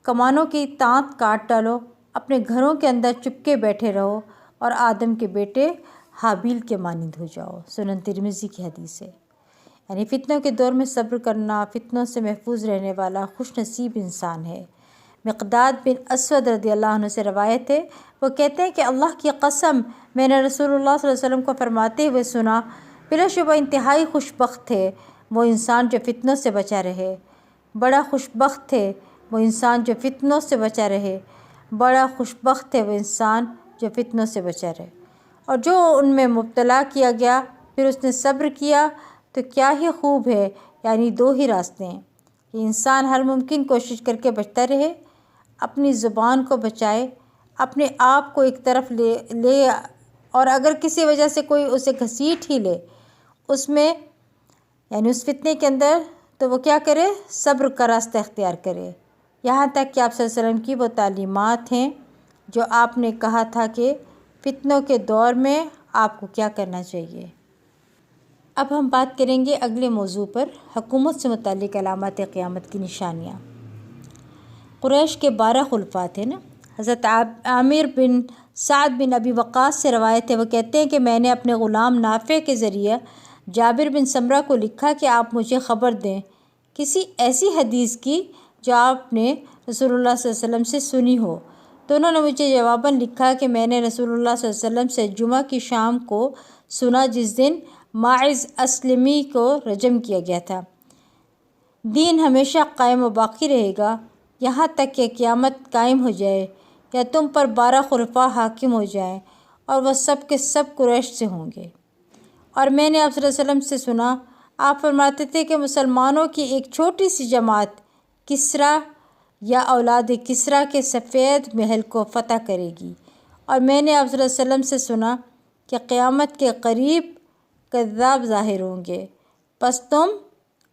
کمانوں کی تانت کاٹ ڈالو، اپنے گھروں کے اندر چپکے بیٹھے رہو اور آدم کے بیٹے حابیل کے مانند ہو جاؤ۔ سنن ترمذی کی حدیث ہے۔ یعنی فتنوں کے دور میں صبر کرنا فتنوں سے محفوظ رہنے والا خوش نصیب انسان ہے۔ مقداد بن اسود رضی اللہ عنہ سے روایت ہے، وہ کہتے ہیں کہ اللہ کی قسم میں نے رسول اللہ صلی اللہ علیہ وسلم کو فرماتے ہوئے سنا بلا شبہ انتہائی خوش بخت ہے وہ انسان جو فتنوں سے بچا رہے، بڑا خوش بخت ہے وہ انسان جو فتنوں سے بچا رہے، بڑا خوش بخت ہے وہ انسان جو فتنوں سے بچا رہے۔ اور جو ان میں مبتلا کیا گیا پھر اس نے صبر کیا تو کیا ہی خوب ہے۔ یعنی دو ہی راستے ہیں کہ انسان ہر ممکن کوشش کر کے بچتا رہے، اپنی زبان کو بچائے، اپنے آپ کو ایک طرف لے اور اگر کسی وجہ سے کوئی اسے گھسیٹ ہی لے اس میں یعنی اس فتنے کے اندر تو وہ کیا کرے؟ صبر کا راستہ اختیار کرے۔ یہاں تک کہ آپ صلی اللہ علیہ وسلم کی وہ تعلیمات ہیں جو آپ نے کہا تھا کہ فتنوں کے دور میں آپ کو کیا کرنا چاہیے۔ اب ہم بات کریں گے اگلے موضوع پر، حکومت سے متعلق علامات قیامت کی نشانیاں۔ قریش کے 12 خلفاء تھے نا۔ حضرت عامر بن سعد بن ابی وقاص سے روایت ہے، وہ کہتے ہیں کہ میں نے اپنے غلام نافع کے ذریعے جابر بن سمرہ کو لکھا کہ آپ مجھے خبر دیں کسی ایسی حدیث کی جو آپ نے رسول اللہ صلی اللہ علیہ وسلم سے سنی ہو۔ تو انہوں نے مجھے جواباً لکھا کہ میں نے رسول اللہ صلی اللہ علیہ وسلم سے جمعہ کی شام کو سنا جس دن ماعز اسلمی کو رجم کیا گیا تھا، دین ہمیشہ قائم و باقی رہے گا یہاں تک کہ قیامت قائم ہو جائے یا تم پر 12 خلفاء حاکم ہو جائیں اور وہ سب کے سب قریش سے ہوں گے۔ اور میں نے آپ صلی اللہ علیہ وسلم سے سنا آپ فرماتے تھے کہ مسلمانوں کی ایک چھوٹی سی جماعت کسریٰ یا اولاد کسریٰ کے سفید محل کو فتح کرے گی۔ اور میں نے آپ صلی اللہ علیہ وسلم سے سنا کہ قیامت کے قریب کذاب ظاہر ہوں گے، پس تم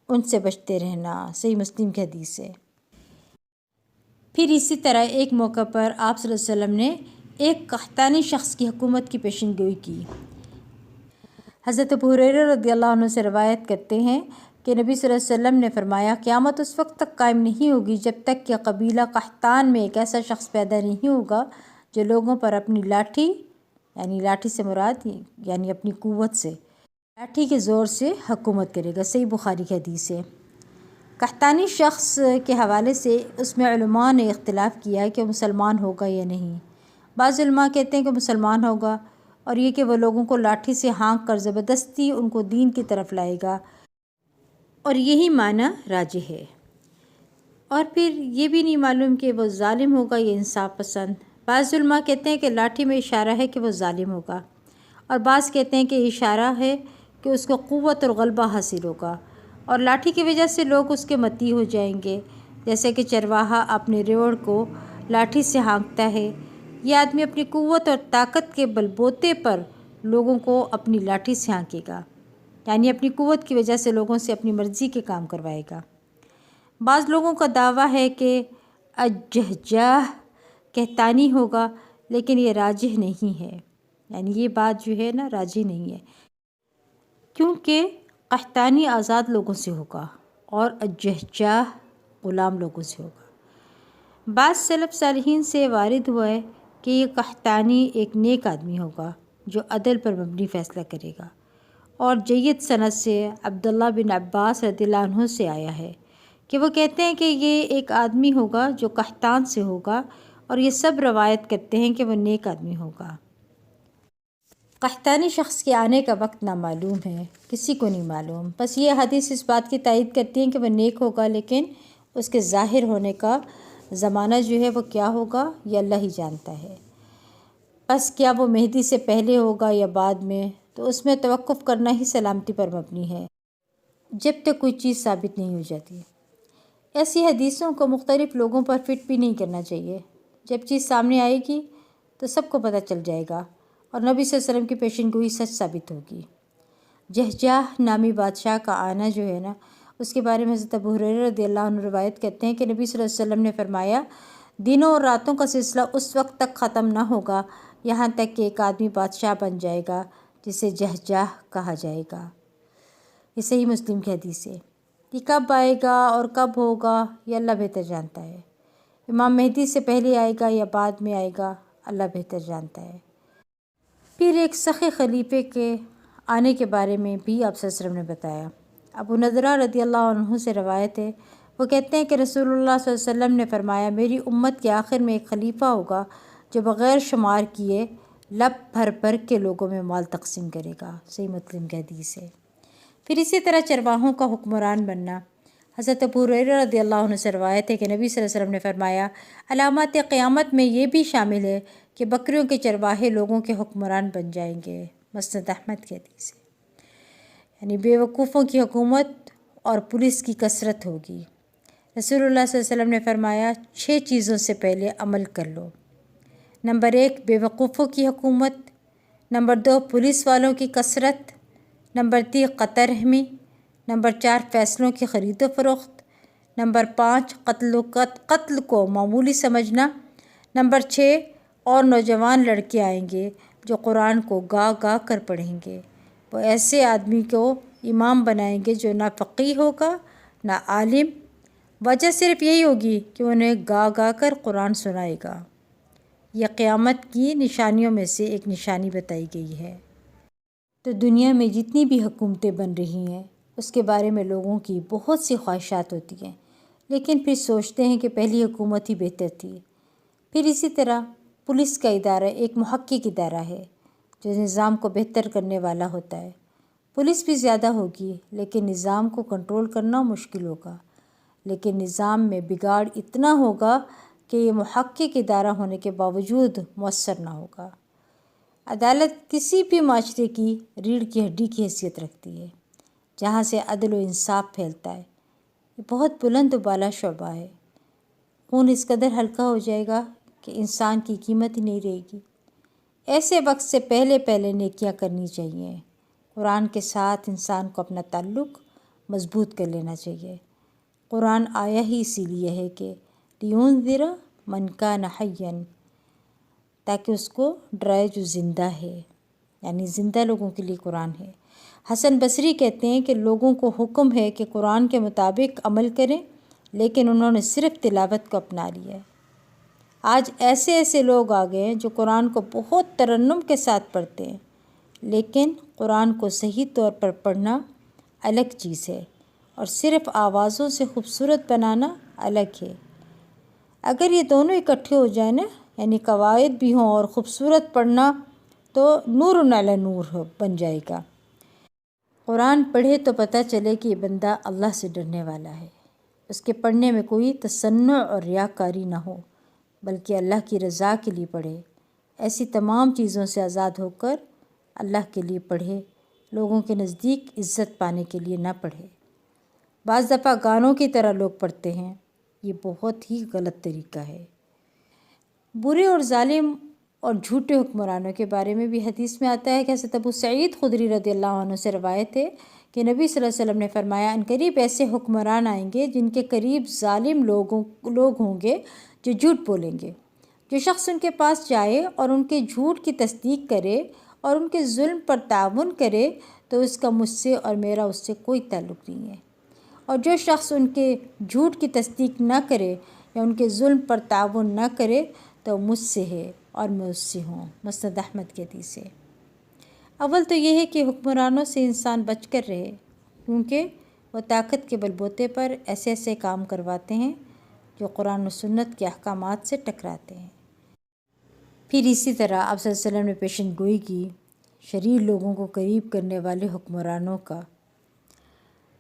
ان سے بچتے رہنا۔ صحیح مسلم کی حدیث ہے۔ پھر اسی طرح ایک موقع پر آپ صلی اللہ علیہ وسلم نے ایک قحطانی شخص کی حکومت کی پیشن گوئی کی۔ حضرت ابو ہریرہ رضی اللہ عنہ سے روایت کرتے ہیں کہ نبی صلی اللہ علیہ وسلم نے فرمایا قیامت اس وقت تک قائم نہیں ہوگی جب تک کہ قبیلہ قحطان میں ایک ایسا شخص پیدا نہیں ہوگا جو لوگوں پر اپنی لاٹھی، یعنی لاٹھی سے مراد یعنی اپنی قوت سے، لاٹھی کے زور سے حکومت کرے گا۔ صحیح بخاری کی حدیث ہے۔ قحطانی شخص کے حوالے سے اس میں علماء نے اختلاف کیا کہ وہ مسلمان ہوگا یا نہیں۔ بعض علماء کہتے ہیں کہ مسلمان ہوگا اور یہ کہ وہ لوگوں کو لاٹھی سے ہانک کر زبردستی ان کو دین کی طرف لائے گا، اور یہی معنی راجح ہے۔ اور پھر یہ بھی نہیں معلوم کہ وہ ظالم ہوگا یا انصاف پسند۔ بعض علماء کہتے ہیں کہ لاٹھی میں اشارہ ہے کہ وہ ظالم ہوگا، اور بعض کہتے ہیں کہ یہ اشارہ ہے کہ اس کو قوت اور غلبہ حاصل ہوگا اور لاٹھی کی وجہ سے لوگ اس کے مطیع ہو جائیں گے، جیسے کہ چرواہا اپنے ریوڑ کو لاٹھی سے ہانکتا ہے۔ یہ آدمی اپنی قوت اور طاقت کے بل بوتے پر لوگوں کو اپنی لاٹھی سے ہانکے گا، یعنی اپنی قوت کی وجہ سے لوگوں سے اپنی مرضی کے کام کروائے گا۔ بعض لوگوں کا دعویٰ ہے کہ الجہجاہ قحطانی ہوگا، لیکن یہ راجح نہیں ہے، یعنی یہ بات جو ہے نا راجح نہیں ہے۔ کیونکہ قحطانی آزاد لوگوں سے ہوگا اور الجحجاح غلام لوگوں سے ہوگا۔ بعض سلف صالحین سے وارد ہوا ہے کہ یہ قحطانی ایک نیک آدمی ہوگا جو عدل پر مبنی فیصلہ کرے گا، اور جید سند سے عبداللہ بن عباس رضی اللہ عنہ سے آیا ہے کہ وہ کہتے ہیں کہ یہ ایک آدمی ہوگا جو قحطان سے ہوگا، اور یہ سب روایت کرتے ہیں کہ وہ نیک آدمی ہوگا۔ قحطانی شخص کے آنے کا وقت نامعلوم ہے، کسی کو نہیں معلوم، بس یہ حدیث اس بات کی تائید کرتی ہیں کہ وہ نیک ہوگا، لیکن اس کے ظاہر ہونے کا زمانہ جو ہے وہ کیا ہوگا یہ اللہ ہی جانتا ہے۔ بس کیا وہ مہدی سے پہلے ہوگا یا بعد میں، تو اس میں توقف کرنا ہی سلامتی پر مبنی ہے جب تک کوئی چیز ثابت نہیں ہو جاتی۔ ایسی حدیثوں کو مختلف لوگوں پر فٹ بھی نہیں کرنا چاہیے۔ جب چیز سامنے آئے گی تو سب کو پتہ چل جائے گا اور نبی صلی اللہ علیہ وسلم کی پیشن گوئی سچ ثابت ہوگی۔ جحجاح نامی بادشاہ کا آنا جو ہے نا، اس کے بارے میں حضرت ابو ہریرہ رضی اللہ عنہ روایت کرتے ہیں کہ نبی صلی اللہ علیہ وسلم نے فرمایا، دنوں اور راتوں کا سلسلہ اس وقت تک ختم نہ ہوگا یہاں تک کہ ایک آدمی بادشاہ بن جائے گا جسے جحجاح کہا جائے گا۔ یہ صحیح مسلم کی حدیث ہے۔ یہ کب آئے گا اور کب ہوگا یہ اللہ بہتر جانتا ہے۔ امام مہدی سے پہلے آئے گا یا بعد میں آئے گا اللہ بہتر جانتا ہے۔ پھر ایک سخی خلیفے کے آنے کے بارے میں بھی آپ صلی اللہ علیہ وسلم نے بتایا۔ ابو نضرہ رضی اللہ عنہ سے روایت ہے، وہ کہتے ہیں کہ رسول اللہ صلی اللہ علیہ وسلم نے فرمایا، میری امت کے آخر میں ایک خلیفہ ہوگا جو بغیر شمار کیے لب بھر بھر کے لوگوں میں مال تقسیم کرے گا۔ صحیح مسلم کی حدیث ہے۔ پھر اسی طرح چرواہوں کا حکمران بننا۔ حضرت ابو ہریرہ رضی اللہ عنہ سے روایت ہے کہ نبی صلی اللہ علیہ وسلم نے فرمایا، علامات قیامت میں یہ بھی شامل ہے کہ بکریوں کے چرواہے لوگوں کے حکمران بن جائیں گے۔ مسند احمد کی حدیث ہے۔ یعنی بے وقوفوں کی حکومت اور پولیس کی کثرت ہوگی۔ رسول اللہ صلی اللہ علیہ وسلم نے فرمایا، 6 چیزوں سے پہلے عمل کر لو۔ نمبر 1 بے وقوفوں کی حکومت، نمبر 2 پولیس والوں کی کثرت، نمبر 3 قطع رحمی، نمبر 4 فیصلوں کی خرید و فروخت، نمبر 5 قتل کو معمولی سمجھنا، نمبر 6 اور نوجوان لڑکے آئیں گے جو قرآن کو گا گا کر پڑھیں گے، وہ ایسے آدمی کو امام بنائیں گے جو نہ فقیہ ہوگا نہ عالم، وجہ صرف یہی ہوگی کہ انہیں گا گا کر قرآن سنائے گا۔ یہ قیامت کی نشانیوں میں سے ایک نشانی بتائی گئی ہے۔ تو دنیا میں جتنی بھی حکومتیں بن رہی ہیں اس کے بارے میں لوگوں کی بہت سی خواہشات ہوتی ہیں، لیکن پھر سوچتے ہیں کہ پہلی حکومت ہی بہتر تھی۔ پھر اسی طرح پولیس کا ادارہ ایک محقق ادارہ ہے جو نظام کو بہتر کرنے والا ہوتا ہے۔ پولیس بھی زیادہ ہوگی لیکن نظام کو کنٹرول کرنا مشکل ہوگا، لیکن نظام میں بگاڑ اتنا ہوگا کہ یہ محقق ادارہ ہونے کے باوجود مؤثر نہ ہوگا۔ عدالت کسی بھی معاشرے کی ریڑھ کی ہڈی کی حیثیت رکھتی ہے جہاں سے عدل و انصاف پھیلتا ہے۔ یہ بہت بلند و بالا شعبہ ہے۔ خون اس قدر ہلکا ہو جائے گا کہ انسان کی قیمت ہی نہیں رہے گی۔ ایسے وقت سے پہلے نیکیاں کرنی چاہیے۔ قرآن کے ساتھ انسان کو اپنا تعلق مضبوط کر لینا چاہیے۔ قرآن آیا ہی اسی لیے ہے کہ لِيُنذِرَ مَنْ كَانَ حَيًّا، تاکہ اس کو ڈرائے جو زندہ ہے، یعنی زندہ لوگوں کے لیے قرآن ہے۔ حسن بصری کہتے ہیں کہ لوگوں کو حکم ہے کہ قرآن کے مطابق عمل کریں، لیکن انہوں نے صرف تلاوت کو اپنا لیا ہے۔ آج ایسے لوگ آ گئے ہیں جو قرآن کو بہت ترنم کے ساتھ پڑھتے ہیں، لیکن قرآن کو صحیح طور پر پڑھنا الگ چیز ہے اور صرف آوازوں سے خوبصورت بنانا الگ ہے۔ اگر یہ دونوں اکٹھے ہو جائیں نا، یعنی قواعد بھی ہوں اور خوبصورت پڑھنا، تو نور علی نور بن جائے گا۔ قرآن پڑھے تو پتہ چلے کہ یہ بندہ اللہ سے ڈرنے والا ہے، اس کے پڑھنے میں کوئی تصنع اور ریاکاری نہ ہو، بلکہ اللہ کی رضا کے لیے پڑھے، ایسی تمام چیزوں سے آزاد ہو کر اللہ کے لیے پڑھے، لوگوں کے نزدیک عزت پانے کے لیے نہ پڑھے۔ بعض دفعہ گانوں کی طرح لوگ پڑھتے ہیں، یہ بہت ہی غلط طریقہ ہے۔ برے اور ظالم اور جھوٹے حکمرانوں کے بارے میں بھی حدیث میں آتا ہے کہ حضرت ابو سعید خدری رضی اللہ عنہ سے روایت ہے کہ نبی صلی اللہ علیہ وسلم نے فرمایا، ان قریب ایسے حکمران آئیں گے جن کے قریب ظالم لوگ ہوں گے جو جھوٹ بولیں گے۔ جو شخص ان کے پاس جائے اور ان کے جھوٹ کی تصدیق کرے اور ان کے ظلم پر تعاون کرے تو اس کا مجھ سے اور میرا اس سے کوئی تعلق نہیں ہے، اور جو شخص ان کے جھوٹ کی تصدیق نہ کرے یا ان کے ظلم پر تعاون نہ کرے تو مجھ سے ہے اور میں اس سے ہوں۔ مسند احمد کی حدیث ہے۔ اول تو یہ ہے کہ حکمرانوں سے انسان بچ کر رہے، کیونکہ وہ طاقت کے بل بوتے پر ایسے ایسے کام کرواتے ہیں جو قرآن و سنت کے احکامات سے ٹکراتے ہیں۔ پھر اسی طرح آپ صلی اللہ علیہ وسلم نے پیشن گوئی کی شریر لوگوں کو قریب کرنے والے حکمرانوں کا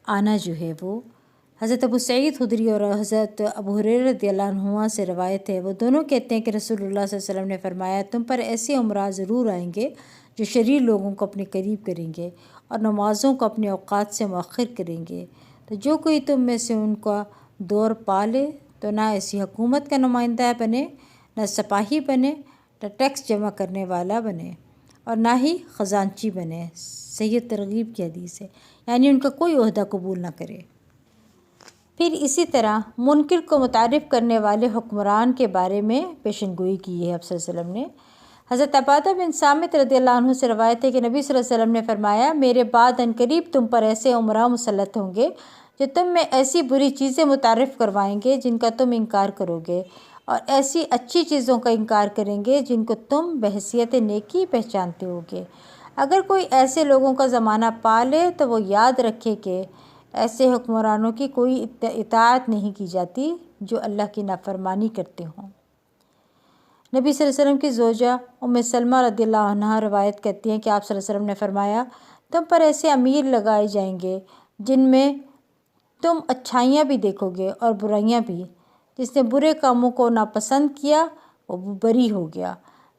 آنا جو ہے وہ حضرت ابو سعید خدری اور حضرت ابو ہریرہ رضی اللہ عنہما سے روایت ہے۔ وہ دونوں کہتے ہیں کہ رسول اللہ صلی اللہ علیہ وسلم نے فرمایا، تم پر ایسے امراء ضرور آئیں گے جو شریر لوگوں کو اپنے قریب کریں گے اور نمازوں کو اپنے اوقات سے مؤخر کریں گے، تو جو کوئی تم میں سے ان کا دور پا لے تو نہ ایسی حکومت کا نمائندہ بنے، نہ سپاہی بنے، نہ ٹیکس جمع کرنے والا بنے، اور نہ ہی خزانچی بنے۔ صحیح ترغیب کی حدیث ہے، یعنی ان کا کوئی عہدہ قبول نہ کرے۔ پھر اسی طرح منکر کو متعارف کرنے والے حکمران کے بارے میں پیشن گوئی کی ہے۔ آپ صلی اللہ علیہ وسلم نے حضرت عبادہ بن صامت رضی اللہ عنہ سے روایت ہے کہ نبی صلی اللہ علیہ وسلم نے فرمایا، میرے بعد عنقریب تم پر ایسے امراء مسلط ہوں گے جو تم میں ایسی بری چیزیں متعارف کروائیں گے جن کا تم انکار کرو گے، اور ایسی اچھی چیزوں کا انکار کریں گے جن کو تم بحیثیت نیکی پہچانتے ہوگے۔ اگر کوئی ایسے لوگوں کا زمانہ پا لے تو وہ یاد رکھے کہ ایسے حکمرانوں کی کوئی اطاعت نہیں کی جاتی جو اللہ کی نافرمانی کرتے ہوں۔ نبی صلی اللہ علیہ وسلم کی زوجہ ام سلمہ رضی اللہ عنہا روایت کرتی ہیں کہ آپ صلی اللہ علیہ وسلم نے فرمایا، تم پر ایسے امیر لگائے جائیں گے جن میں تم اچھائیاں بھی دیکھو گے اور برائیاں بھی۔ جس نے برے کاموں کو ناپسند کیا وہ بری ہو گیا،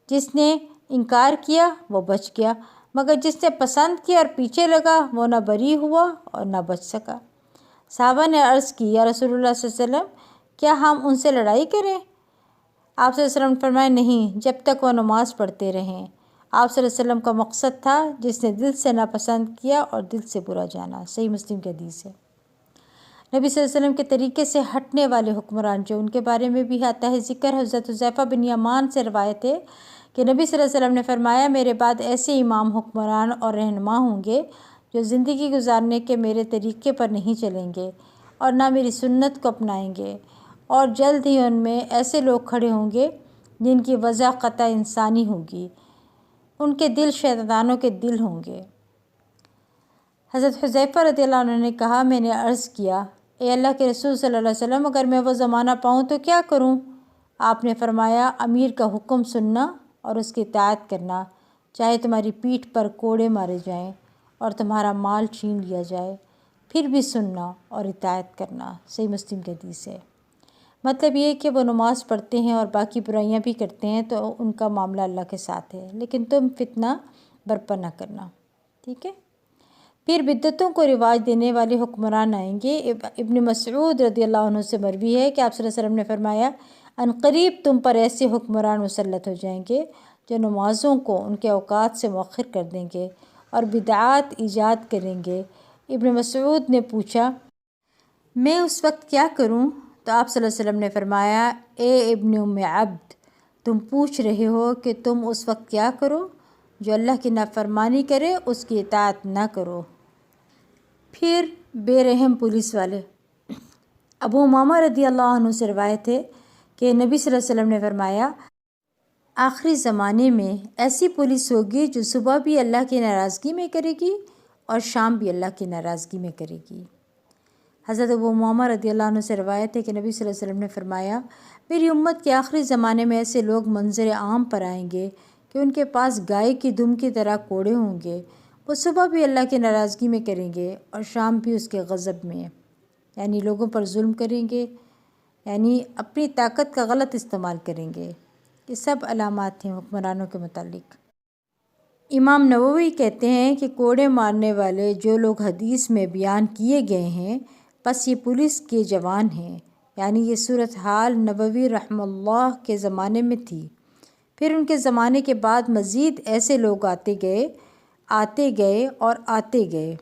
جس نے انکار کیا وہ بچ گیا، مگر جس نے پسند کیا اور پیچھے لگا وہ نہ بری ہوا اور نہ بچ سکا۔ صحابہ نے عرض کی، یا رسول اللہ صلی اللہ علیہ وسلم، کیا ہم ان سے لڑائی کریں؟ آپ صلی اللہ علیہ وسلم نے فرمایا، نہیں، جب تک وہ نماز پڑھتے رہیں۔ آپ صلی اللہ علیہ وسلم کا مقصد تھا جس نے دل سے ناپسند کیا اور دل سے برا جانا۔ صحیح مسلم کی حدیث ہے۔ نبی صلی اللہ علیہ وسلم کے طریقے سے ہٹنے والے حکمران جو ان کے بارے میں بھی آتا ہے ذکر، حضرت حذیفہ بن یمان سے روایت ہے کہ نبی صلی اللہ علیہ وسلم نے فرمایا، میرے بعد ایسے امام، حکمران اور رہنما ہوں گے جو زندگی گزارنے کے میرے طریقے پر نہیں چلیں گے اور نہ میری سنت کو اپنائیں گے، اور جلد ہی ان میں ایسے لوگ کھڑے ہوں گے جن کی وضع قطع انسانی ہوگی، ان کے دل شیطانوں کے دل ہوں گے۔ حضرت حذیفہ رضی اللہ عنہ نے کہا، میں نے عرض کیا، اے اللہ کے رسول صلی اللہ علیہ وسلم، اگر میں وہ زمانہ پاؤں تو کیا کروں؟ آپ نے فرمایا، امیر کا حکم سننا اور اس کی اطاعت کرنا، چاہے تمہاری پیٹھ پر کوڑے مارے جائیں اور تمہارا مال چھین لیا جائے، پھر بھی سننا اور اطاعت کرنا۔ صحیح مسلم کی حدیث ہے۔ مطلب یہ کہ وہ نماز پڑھتے ہیں اور باقی برائیاں بھی کرتے ہیں تو ان کا معاملہ اللہ کے ساتھ ہے، لیکن تم فتنہ برپا نہ کرنا، ٹھیک ہے؟ پھر بدعتوں کو رواج دینے والے حکمران آئیں گے۔ ابن مسعود رضی اللہ عنہ سے مروی ہے کہ آپ صلی اللہ علیہ وسلم نے فرمایا، عنقریب تم پر ایسے حکمران مسلط ہو جائیں گے جو نمازوں کو ان کے اوقات سے مؤخر کر دیں گے اور بدعات ایجاد کریں گے۔ ابن مسعود نے پوچھا، میں اس وقت کیا کروں؟ تو آپ صلی اللہ علیہ وسلم نے فرمایا، اے ابن ام عبد، تم پوچھ رہے ہو کہ تم اس وقت کیا کرو؟ جو اللہ کی نافرمانی کرے اس کی اطاعت نہ کرو۔ پھر بے رحم پولیس والے۔ ابو امامہ رضی اللہ عنہ سے روایت ہے کہ نبی صلی اللہ علیہ وسلم نے فرمایا، آخری زمانے میں ایسی پولیس ہوگی جو صبح بھی اللہ کی ناراضگی میں کرے گی اور شام بھی اللہ کی ناراضگی میں کرے گی۔ حضرت ابو امامہ رضی اللہ عنہ سے روایت ہے کہ نبی صلی اللہ علیہ وسلم نے فرمایا، میری امت کے آخری زمانے میں ایسے لوگ منظر عام پر آئیں گے کہ ان کے پاس گائے کی دم کی طرح کوڑے ہوں گے۔ وہ صبح بھی اللہ کی ناراضگی میں کریں گے اور شام بھی اس کے غضب میں، یعنی لوگوں پر ظلم کریں گے، یعنی اپنی طاقت کا غلط استعمال کریں گے۔ یہ سب علامات ہیں حکمرانوں کے متعلق۔ امام نووی کہتے ہیں کہ کوڑے مارنے والے جو لوگ حدیث میں بیان کیے گئے ہیں، بس یہ پولیس کے جوان ہیں، یعنی یہ صورتحال نووی رحمہ اللہ کے زمانے میں تھی۔ پھر ان کے زمانے کے بعد مزید ایسے لوگ آتے گئے اور آتے گئے،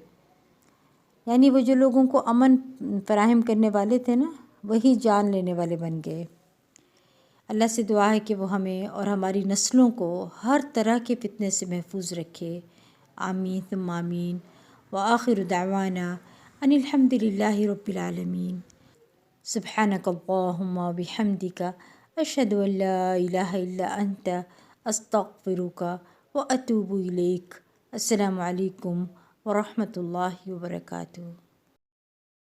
یعنی وہ جو لوگوں کو امن فراہم کرنے والے تھے نا، وہی جان لینے والے بن گئے۔ اللہ سے دعا ہے کہ وہ ہمیں اور ہماری نسلوں کو ہر طرح کے فتنے سے محفوظ رکھے. آمین ثم آمین. وآخر دعوانا ان الحمد للہ رب العالمین. سبحانک اللہم وبحمدک اشہد ان لا الہ الا انت استغفرک واتوب الیک. السلام علیکم ورحمۃ اللہ وبرکاتہ.